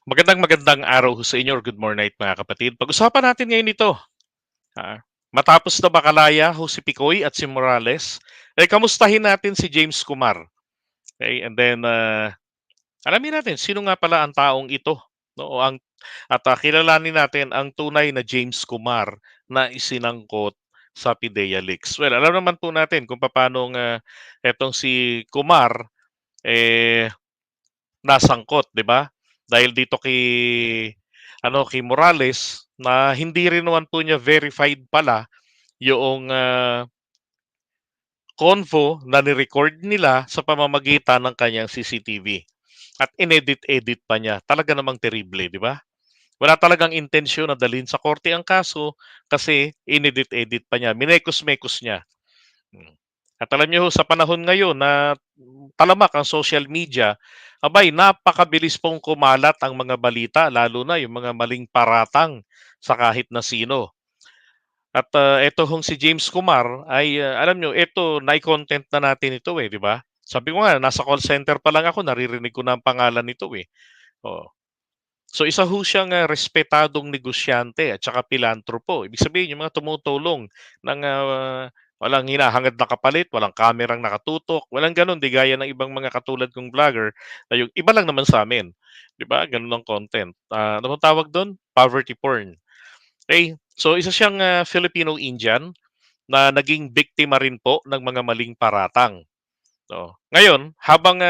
Magandang araw ho sa inyo or good morning night mga kapatid. Pag-usapan natin ngayon ito. Matapos na makalaya ho si Picoy at si Morales, kamustahin natin si James Kumar. Okay? And then, alamin natin sino nga pala ang taong ito. No? Kilalanin natin ang tunay na James Kumar na isinangkot sa PIDEA Leaks. Well, alam naman po natin kung paano etong si Kumar eh, nasangkot, 'di ba? Dahil dito kay Morales na hindi rin naman po niya verified pala yung convo na ni-record nila sa pamamagitan ng kanyang CCTV. At inedit-edit pa niya. Talaga namang terrible, di ba? Wala talagang intensyon na dalhin sa korte ang kaso kasi inedit-edit pa niya. Minekos-mekos niya. Hmm. At alam niyo ho, sa panahon ngayon na talamak ang social media, abay, napakabilis pong kumalat ang mga balita, lalo na yung mga maling paratang sa kahit na sino. At eto hong si James Kumar ay alam niyo, eto nai-content na natin ito di ba? Sabi ko nga, nasa call center pa lang ako, naririnig ko na ang pangalan nito Oh. So isa ho siyang respetadong negosyante at saka pilantropo. Ibig sabihin yung mga tumutulong ng walang hinahangad na kapalit, walang kamerang nakatutok, walang gano'n, di gaya ng ibang mga katulad kong vlogger na yung iba lang naman sa amin. Di ba? Ganun ang content. Ano bang tawag doon? Poverty porn. Okay? So isa siyang Filipino-Indian na naging biktima rin po ng mga maling paratang. So, ngayon, habang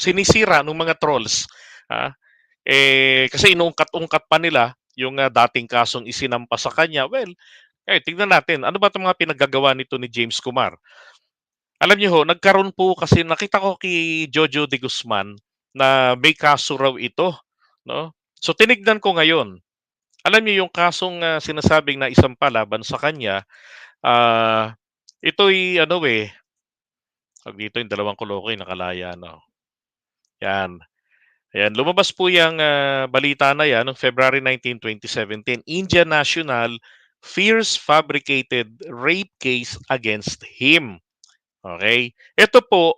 sinisira ng mga trolls, ah, kasi inuungkat-ungkat pa nila yung dating kasong isinampa sa kanya. Well, tingnan natin, ano ba itong mga pinaggagawa nito ni James Kumar? Alam niyo ho, nagkaroon po kasi nakita ko kay Jojo de Guzman na may kaso raw ito, no? So tinignan ko ngayon. Alam niyo yung kasong sinasabing na isampa laban sa kanya, ito'y ano tawag dito yung dalawang kolokoy nakalaya no. Yan. Ayan, lumabas po yung balita na yan noong February 19, 2017. Indian national fears fabricated rape case against him. Okay? Ito po,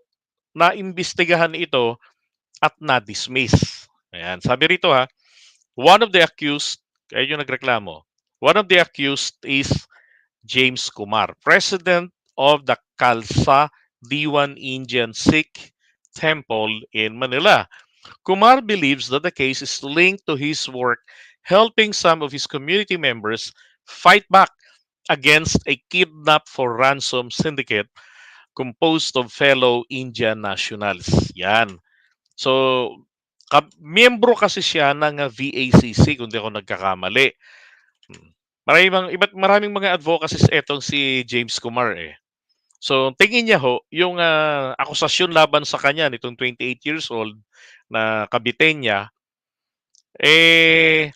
naimbestigahan ito at na-dismiss. Ayan, sabi rito one of the accused, kaya yung nagreklamo, one of the accused is James Kumar, president of the Khalsa Diwan Indian Sikh Temple in Manila. Kumar believes that the case is linked to his work helping some of his community members fight back against a kidnap for ransom syndicate composed of fellow Indian nationals. Yan. So, miyembro kasi siya ng VACC kung di ako nagkakamali. Hmm. Maraming mga advocacies etong si James Kumar So, tingin niya ho, yung akusasyon laban sa kanya nitong 28 years old na kabiten niya, eh,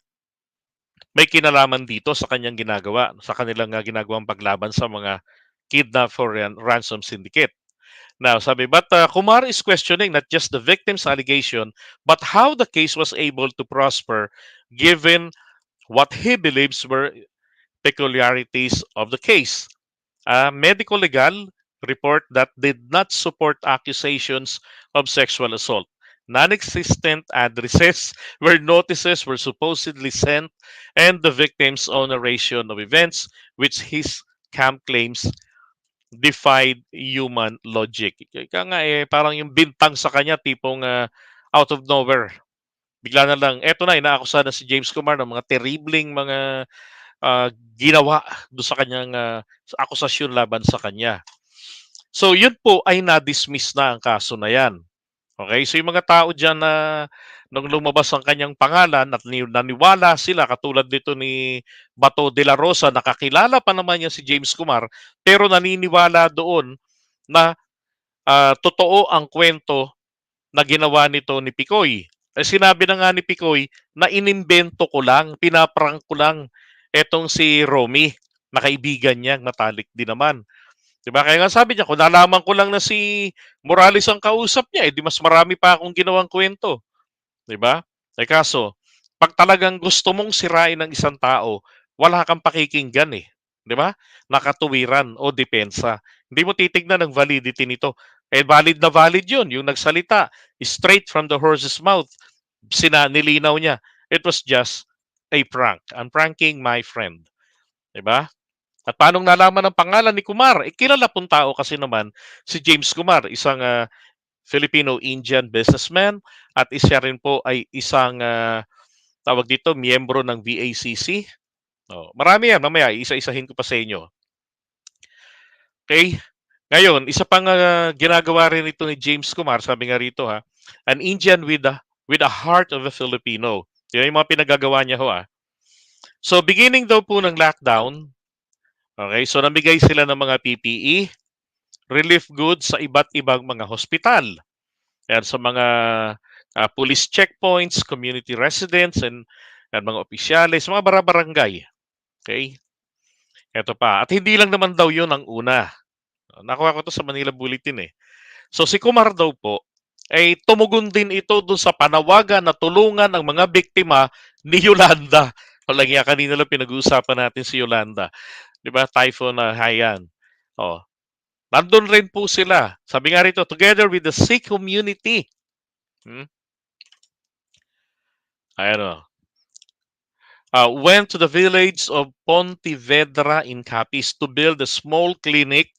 may kinalaman dito sa kanyang ginagawa, sa kanilang ginagawang paglaban sa mga kidnap for ransom syndicate. Now, sabi, but Kumar is questioning not just the victim's allegation, but how the case was able to prosper given what he believes were peculiarities of the case. Medical legal report that did not support accusations of sexual assault. Non-existent addresses where notices were supposedly sent, and the victim's own narration of events, which his camp claims defied human logic. Kaya nga parang yung bintang sa kanya tipong out of nowhere. Bigla na lang, eto na, inaakusahan na si James Kumar ng mga terribling mga ginawa do sa kanyang akusasyon laban sa kanya. So yun po ay na-dismiss na ang kaso na yan. Okay, so yung mga tao dyan na nung lumabas ang kanyang pangalan at naniwala sila katulad dito ni Bato de la Rosa, nakakilala pa naman niya si James Kumar, pero naniniwala doon na totoo ang kwento na ginawa nito ni Picoy. Sinabi na nga ni Picoy na inimbento ko lang, pinaprank ko lang etong si Romy, na kaibigan niya, matalik din naman. Diba? Kaya nga sabi niya, kung nalaman ko lang na si Morales ang kausap niya, di mas marami pa akong ginawang kwento. Diba? Kaso, pag talagang gusto mong sirain ng isang tao, wala kang pakikinggan Di ba? Nakatuwiran o depensa. Hindi mo titignan ang validity nito. Valid na valid yun. Yung nagsalita, straight from the horse's mouth, nilinaw niya. It was just a prank. I'm pranking my friend. 'Di ba? At paanong nalaman ang pangalan ni Kumar? Eh, kilala pong tao kasi naman si James Kumar, isang Filipino-Indian businessman at isa rin po ay isang tawag dito, miyembro ng VACC. Oh, marami yan, mamaya isa-isahin ko pa sa inyo. Okay? Ngayon, isa pang ginagawa rin ito ni James Kumar, sabi nga rito ha, an Indian with a heart of a Filipino. Yan yung mga pinagagawa niya ho ah. So beginning daw po ng lockdown, okay, so namigay sila ng mga PPE, relief goods sa iba't ibang mga hospital. Yan sa mga police checkpoints, community residents, and mga opisyales, mga barabarangay. Okay? Ito pa. At hindi lang naman daw yun ang una. Nakuha ko to sa Manila Bulletin eh. So si Kumar daw po, ay tumugon din ito doon sa panawagan na tulungan ang mga biktima ni Yolanda. Wala nga kanina lang pinag-uusapan natin si Yolanda. 'Di ba? Typhoon na Haiyan. Oh. Nandun rin po sila. Sabi nga rito, together with the Sikh community. Ayan o. Went to the village of Pontevedra in Capiz to build a small clinic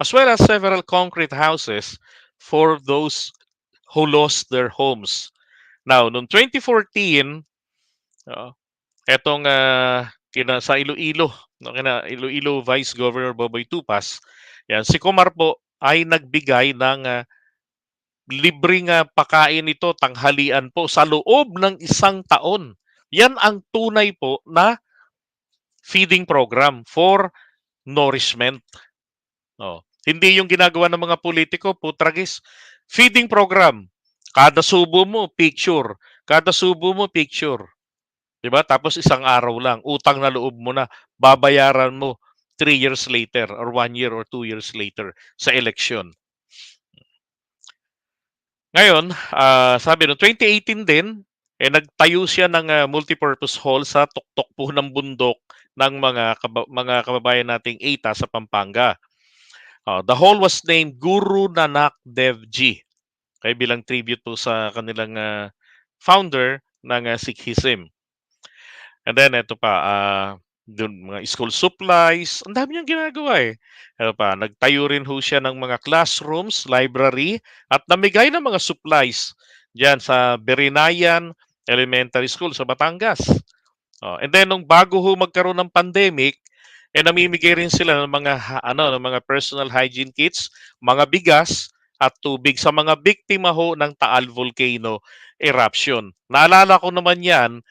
as well as several concrete houses for those who lost their homes. Now, noong 2014, etong sa Iloilo, no, kina Iloilo Vice Governor Boboy Tupas, yan, si Kumar po ay nagbigay ng libreng pakain ito, tanghalian po sa loob ng isang taon. Yan ang tunay po na feeding program for nourishment. Oh. Hindi yung ginagawa ng mga politiko, putragis. Feeding program. Kada subo mo, picture. Kada subo mo, picture. Diba? Tapos isang araw lang, utang na loob mo na, babayaran mo 3 years later or 1 year or 2 years later sa election. Ngayon, sabi no 2018 din, nagtayo siya ng multipurpose hall sa tuktok po ng bundok ng mga kababayan nating ETA sa Pampanga. The hall was named Guru Nanak Dev Ji. Okay, bilang tribute po sa kanilang founder ng Sikhism. And then ito pa, dun mga school supplies, ang dami niyang ginagawa eh. Ito pa, nagtayo rin ho siya ng mga classrooms, library, at namigay ng mga supplies diyan sa Berinayan Elementary School sa Batangas. And then nung bago ho magkaroon ng pandemic, namimigay rin sila ng mga personal hygiene kits, mga bigas at tubig sa mga biktima ho ng Taal volcano eruption. Naalala ko naman 'yan,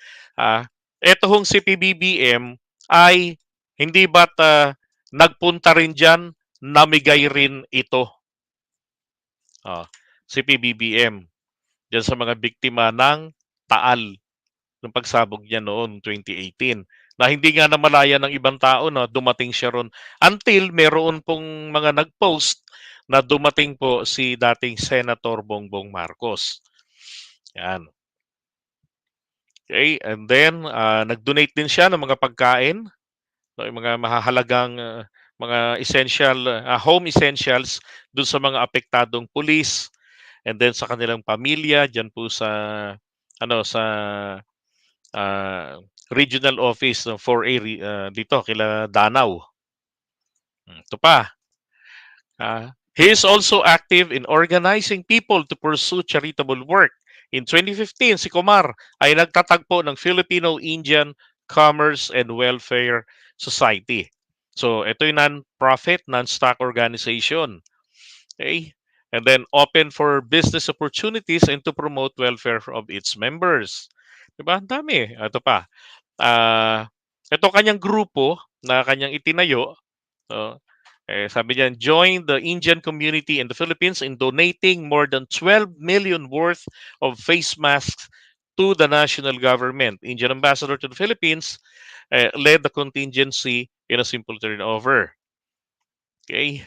eto hong si PBBM ay hindi ba't nagpunta rin diyan, namigay rin ito. Si PBBM diyan sa mga biktima ng Taal nung pagsabog niya noon 2018 na hindi nga namalayan ng ibang tao na dumating siya ron until meron pong mga nag-post na dumating po si dating Senator Bongbong Marcos. Yan. Okay, and then nag-donate din siya ng mga pagkain, no, yung mga mahahalagang mga essential home essentials dun sa mga apektadong pulis and then sa kanilang pamilya diyan po sa sa regional office ng 4A dito kila Danau. Ito pa. He is also active in organizing people to pursue charitable work. In 2015, si Kumar ay nagtatagpo ng Filipino-Indian Commerce and Welfare Society. So, ito yung non-profit, non-stock organization. Okay? And then, open for business opportunities and to promote welfare of its members. Diba? Ang dami. Ito pa. Ito kanyang grupo na kanyang itinayo. Sabi diyan, join the Indian community in the Philippines in donating more than 12 million worth of face masks to the national government. Indian ambassador to the Philippines led the contingency in a simple turnover. Okay?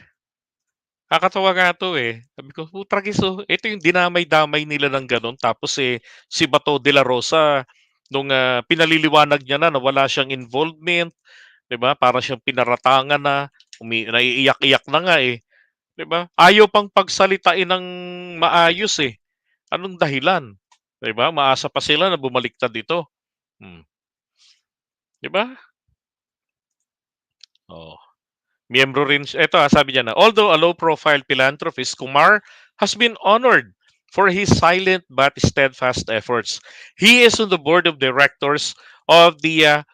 Kakatawa nga to eh. Sabi ko, tragis ito yung dinamay-damay nila ng ganun. Tapos si Bato de la Rosa, nung pinaliliwanag niya na wala siyang involvement, 'di ba? Para siyang pinaratangan na, naiiyak-iyak na nga eh. 'Di ba? Ayaw pang pagsalitain ng maayos eh. Anong dahilan? 'Di ba? Maasa pa sila na bumaliktad dito. Hmm, 'di ba? Oh, miyembro rin eto, sabi niya na, "Although a low-profile philanthropist, Kumar has been honored for his silent but steadfast efforts. He is on the board of directors of the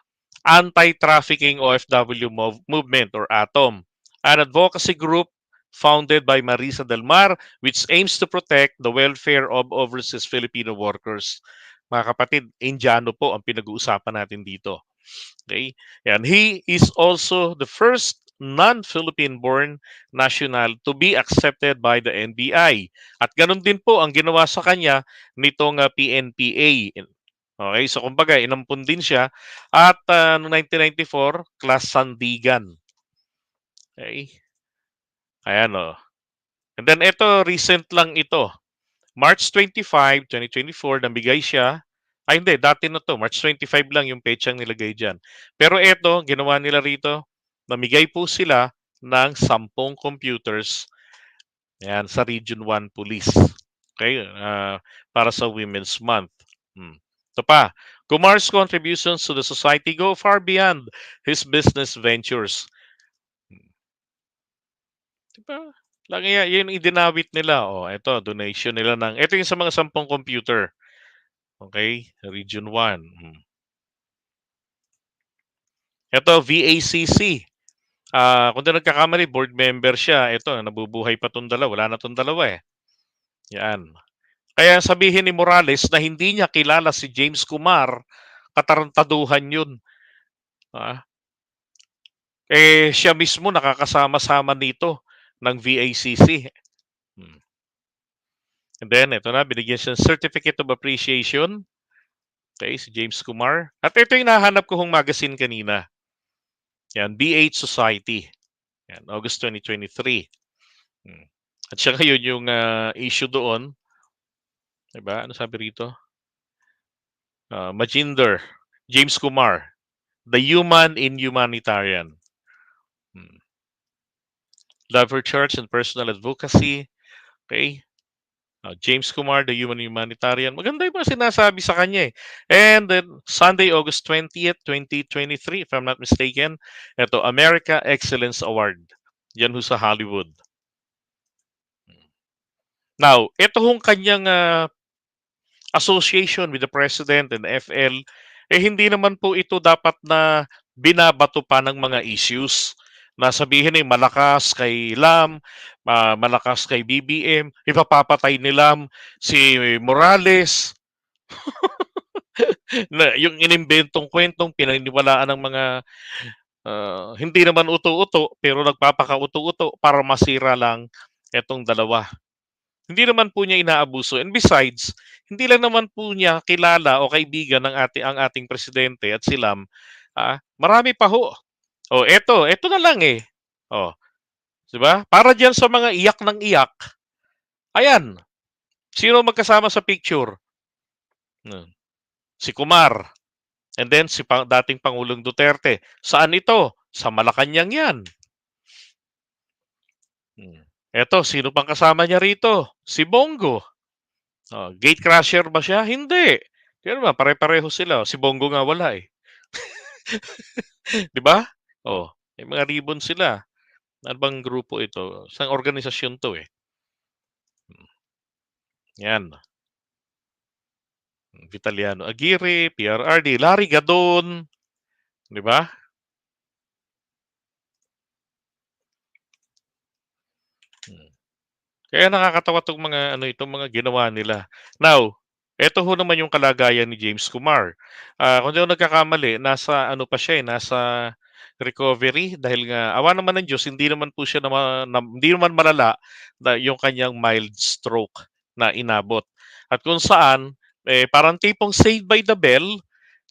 Anti-Trafficking OFW Movement or ATOM, an advocacy group founded by Marisa Del Mar which aims to protect the welfare of overseas Filipino workers." Mga kapatid, Indiano po ang pinag-uusapan natin dito. Okay? And he is also the first non-Philippine born national to be accepted by the NBI. At ganun din po ang ginawa sa kanya nitong PNPA. Okay, so kumbaga inampun din siya at noong 1994, class Sandigan. Okay, ayan o. And then ito, recent lang ito. March 25, 2024, nabigay siya. Ay hindi, dati na to. March 25 lang yung petsang nilagay dyan. Pero ito, ginawa nila rito, namigay po sila ng 10 computers yan, sa Region 1 Police. Okay, para sa Women's Month. Ito pa, Kumar's contributions to the society go far beyond his business ventures. Hmm, diba? Lagi yun idinawit nila. Oh, ito, donation nila ng, ito yung sa mga 10 computer. Okay, Region 1. Ito, VACC. Kung di nagkakamali, board member siya. Ito, nabubuhay pa itong dalawa. Wala na itong dalawa eh. Yan. Kaya sabihin ni Morales na hindi niya kilala si James Kumar, katarantaduhan yun. Ah, siya mismo nakakasama-sama nito ng VACC. And then, ito na, binigyan siya ng Certificate of Appreciation. Okay, si James Kumar. At ito yung nahanap ko hong magazine kanina. Yan, B8 Society. Yan, August 2023. At siya ngayon yung issue doon. Diba? Ano sabi rito? Majinder, James Kumar, The Human in Humanitarian. Love for Church and Personal Advocacy. Okay. James Kumar, The Human Humanitarian. Maganda yung mga sinasabi sa kanya eh. And then, Sunday, August 20th, 2023, if I'm not mistaken, ito, America Excellence Award. Yan ho sa Hollywood. Now, ito hong kanyang association with the President and FL, hindi naman po ito dapat na binabato pa ng mga issues. Na sabihin malakas kay Lam, malakas kay BBM, ipapapatay ni Lam si Morales. Na yung inimbentong kwentong pinaniniwalaan ng mga hindi naman uto-uto pero nagpapakauto-uto para masira lang etong dalawa. Hindi naman po niya inaabuso. And besides, hindi lang naman po niya kilala o kaibigan ang ating presidente at si Lam. Marami pa ho. Eto na lang eh. Oh, 'di ba? Para diyan sa mga iyak ng iyak. Ayan. Sino magkasama sa picture? Si Kumar. And then si dating Pangulong Duterte. Saan ito? Sa Malacanang 'yan. Eto, sino pang kasama niya rito? Si Bongo. Gate crasher ba siya? Hindi. Kaya naman, pare-pareho sila. Si Bongo nga wala eh. Di ba? May mga ribbon sila. Ano bang grupo ito? Isang organisasyon to eh. Yan. Vitaliano Aguirre, PRRD, Larry Gadon. Di ba? Kaya nakakatawa itong mga ginawa nila. Now, eto ho naman yung kalagayan ni James Kumar. Kung di ako nagkakamali, nasa pa siya nasa recovery dahil nga awa naman ng Diyos, hindi naman po siya hindi naman malala na yung kanyang mild stroke na inabot. At kung saan, parang tipong saved by the bell,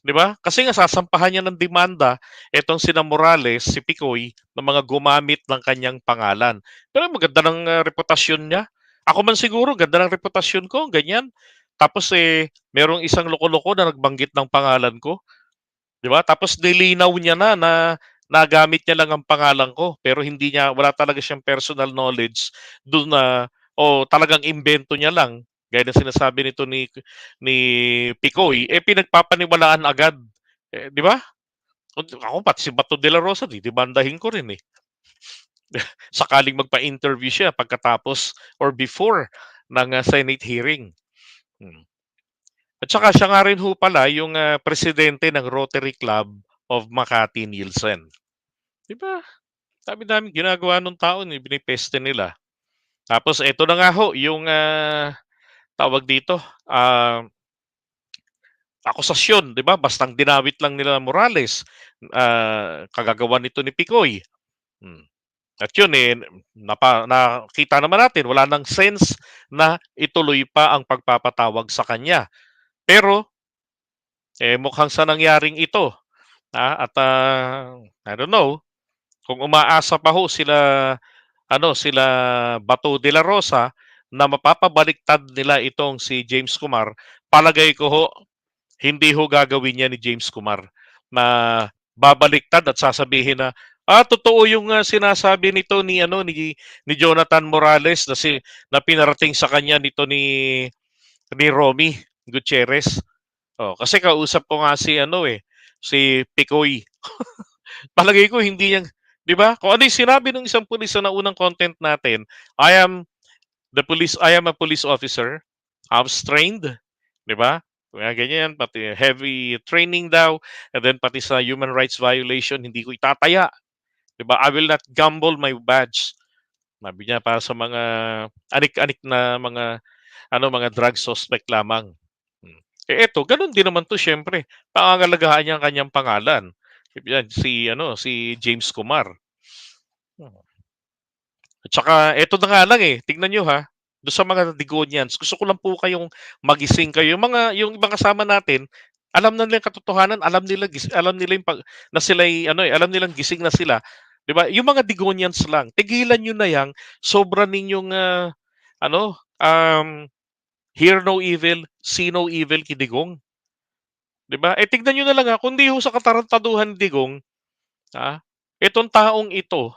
di ba? Kasi nga sasampahan niya ng demanda etong sina Morales, si Picoy, na mga gumamit ng kanyang pangalan. Pero maganda ng reputasyon niya. Ako man siguro, ganda ng reputasyon ko, ganyan. Tapos merong isang loko-loko na nagbanggit ng pangalan ko. Di ba? Tapos nilinaw niya na nagamit niya lang ang pangalan ko. Pero wala talaga siyang personal knowledge doon na, talagang imbento niya lang. Gaya ng sinasabi nito ni Picoy, pinagpapaniwalaan agad. 'Di ba? Ako pati si Bato de la Rosa didebandahin ko rin, eh. Sakaling magpa-interview siya pagkatapos or before ng, Senate hearing. Hmm. At saka siya nga rin ho pala yung, presidente ng Rotary Club of Makati, Nielsen. 'Di ba? Dami-daming ginagawa nung tao ni pinipeste nila. Tapos eto na nga ho yung, tawag dito, akusasyon, 'di ba? Bastang dinawit lang nila Morales, kagagawan nito ni Picoy. Hmm. At yun, nakita naman natin wala ng sense na ituloy pa ang pagpapatawag sa kanya. Pero, mukhang sa nangyaring ito, at, I don't know, kung umaasa pa ho sila Bato de la Rosa na mapapabaliktad nila itong si James Kumar, palagay ko ho, hindi ho gagawin niya ni James Kumar na babaliktad at sasabihin na, totoo yung, sinasabi nito ni Jonathan Morales na pinarating sa kanya nito ni Romy Gutierrez. Oh, kasi kausap ko nga si Picoy. Palagay ko hindi yan, 'di ba? Kung ano yung sinabi ng isang pulis sa naunang content natin, I am a police officer. I was trained, 'di ba? Kaya ganyan, pati heavy training daw, and then pati sa human rights violation, hindi ko itataya, 'di ba? I will not gamble my badge. Sabi niya para sa mga anik-anik na mga drug suspect lamang. Hmm. Eto, gano'n din naman 'to siyempre, pangangalagaan niya ang kanyang pangalan. Yan si James Kumar. Hmm. At saka eto na nga lang, tignan niyo ha, do sa mga Digonians, gusto ko lang po kayong magising kayo. Yung ibang kasama natin, alam na nila yung katotohanan, alam nila yung na sila'y alam nilang gising na sila. 'Di ba? Yung mga Digonians lang, tigilan niyo na yang sobra ninyong, ano, hear no evil, see no evil kay Digong, 'di ba? Tignan niyo na lang, kung di ho sa katarantaduhan ni Digong, itong taong ito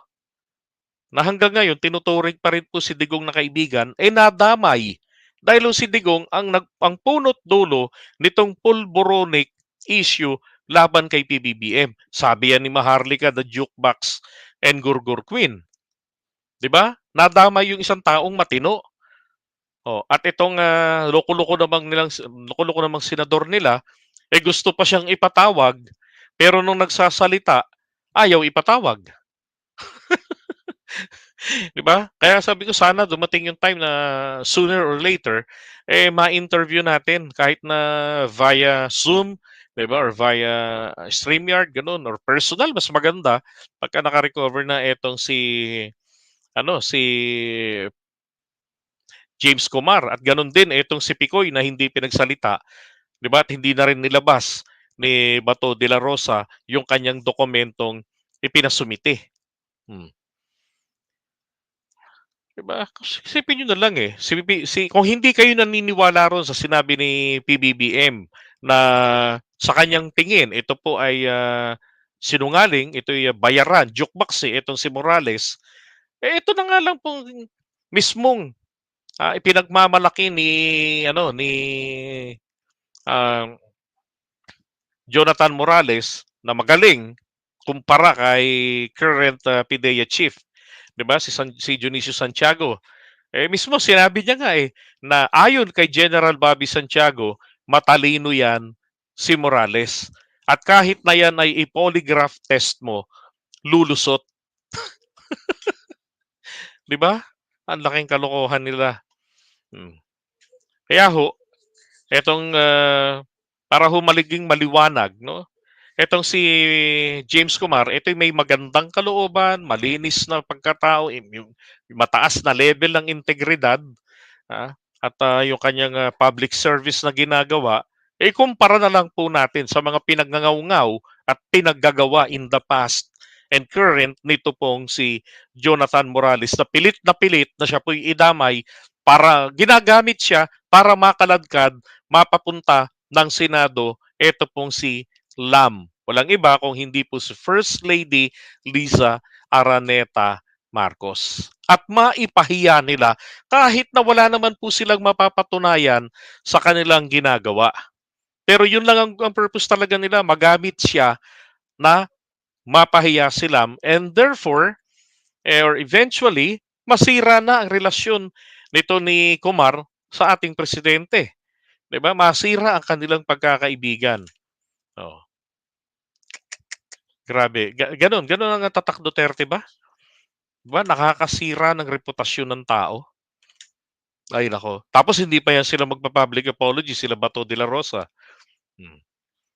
na hanggang ngayon tinuturing pa rin po si Digong na kaibigan, nadamay. Dahil si Digong ang punot dulo nitong pulboronic issue laban kay PBBM. Sabi yan ni Maharlika, the jukebox and Gurgur Queen. 'Di ba? Nadamay yung isang taong matino. Oh, at itong loko-loko namang senador nila, gusto pa siyang ipatawag, pero nung nagsasalita, ayaw ipatawag. 'Di ba? Kaya sabi ko sana dumating yung time na sooner or later, ma-interview natin kahit na via Zoom, 'di ba? Or via StreamYard, ganun, or personal, mas maganda pagka naka-recover na etong si James Kumar at ganun din etong si Picoy na hindi pinagsalita, 'di ba? At hindi na rin nilabas ni Bato de la Rosa yung kanyang dokumentong ipinasumite. Hmm. 'Di ba? Isipin niyo na lang, kung hindi kayo naniniwala ron sa sinabi ni PBBM na sa kanyang tingin ito po ay, sinungaling, ito'y bayaran, jukebox, itong si Morales, ito na nga lang pong mismong, ipinagmamalaki ni ah, Jonathan Morales na magaling kumpara kay current, PIDEA chief, 'di ba, si Dionisio Santiago. Mismo sinabi niya nga, na ayon kay General Bobby Santiago, matalino 'yan si Morales. At kahit na 'yan ay i-polygraph test mo, lulusot, 'di ba? Ang laking kalokohan nila. Hmm. Kaya ho, etong, para ho maliging maliwanag, 'no, etong si James Kumar, ito'y may magandang kalooban, malinis na pagkatao, yung mataas na level ng integridad. At yung kanyang public service na ginagawa, kumpara na lang po natin sa mga pinagngangaw-ngaw at pinaggagawa in the past and current nito pong si Jonathan Morales na pilit na siya po'y idamay para ginagamit siya para makaladkad, mapapunta ng Senado, ito pong si Lam. Walang iba kung hindi po si First Lady Liza Araneta Marcos at maipahiya nila kahit na wala naman po silang mapapatunayan sa kanilang ginagawa. Pero yun lang ang purpose talaga nila, magamit siya na mapahiya sila and therefore, or eventually, masira na ang relasyon nito ni Kumar sa ating presidente. 'Di ba? Masira ang kanilang pagkakaibigan. Oh, grabe. Ganun ang tatak Duterte ba? 'Di ba? Nakakasira ng reputasyon ng tao. Ay nako. Tapos hindi pa yan sila magpa-public apology, sila Bato de la Rosa. Hmm.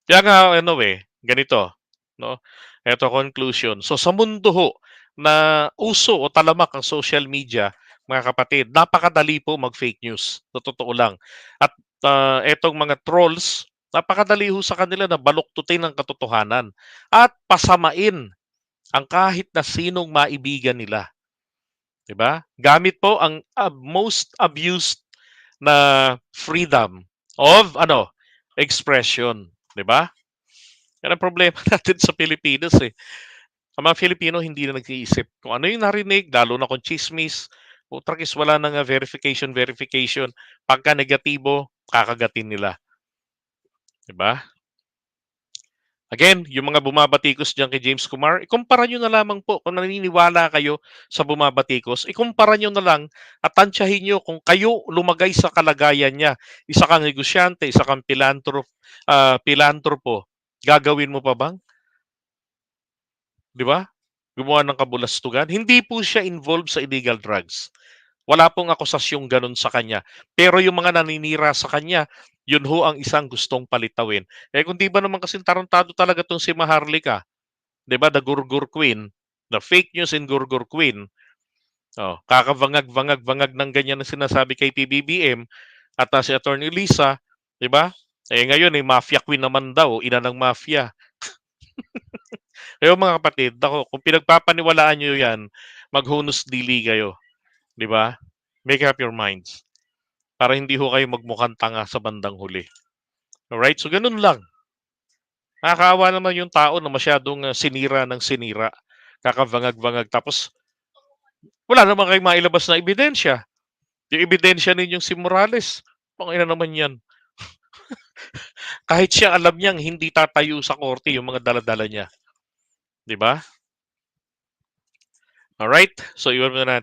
Kaya nga ano ganito, no? Eto conclusion. So sa mundo ho na uso o talamak ang social media, mga kapatid, napakadali po mag-fake news. Sa totoo lang. At etong mga trolls, napakadali ho sa kanila na baluktutin ang katotohanan at pasamain ang kahit na sinong maibigan nila. 'Di ba? Gamit po ang most abused na freedom of expression, 'di ba? Yan ang problema natin sa Pilipinas eh. Ang mga Filipino hindi na nag-iisip kung ano yung narinig, lalo na kung chismis. Utrakis wala na nga verification. Pagka negatibo, kakagatin nila. 'Di ba? Again, yung mga bumabatikos diyan kay James Kumar, ikumpara nyo na lamang po kung naniniwala kayo sa bumabatikos, ikumpara nyo na lang at tansyahin nyo kung kayo lumagay sa kalagayan niya. Isa kang negosyante, isa kang pilantropo, gagawin mo pa bang? 'Di ba? Gumawa ng kabulastugan. Hindi po siya involved sa illegal drugs. Wala pong akusasyong ganun sa kanya. Pero yung mga naninira sa kanya, yun ho ang isang gustong palitawin. Eh kung di ba naman kasing tarantado talaga tong si Maharlika, 'di ba? The Gurgur Queen, the fake news in Gurgur Queen. Oh, kakavangag-vangag-vangag ng ganyan na sinasabi kay PBBM at si Attorney Lisa, 'di ba? Eh ngayon mafia queen naman daw, ina ng mafia. Kaya mga kapatid, ako, kung pinagpapaniwalaan niyo 'yan, maghunos dili kayo, 'di ba? Make up your minds para hindi ho kayo magmukhang tanga sa bandang huli. Alright? So ganun lang. Nakakaawa naman yung tao na masyadong sinira ng sinira. Kakavangag-vangag tapos wala naman kayong mailabas na ebidensya. Yung ebidensya ninyong si Morales, pangina naman yan. Kahit siya alam niyang hindi tatayo sa korte yung mga daladala niya. Di ba? Alright? So iwan mo na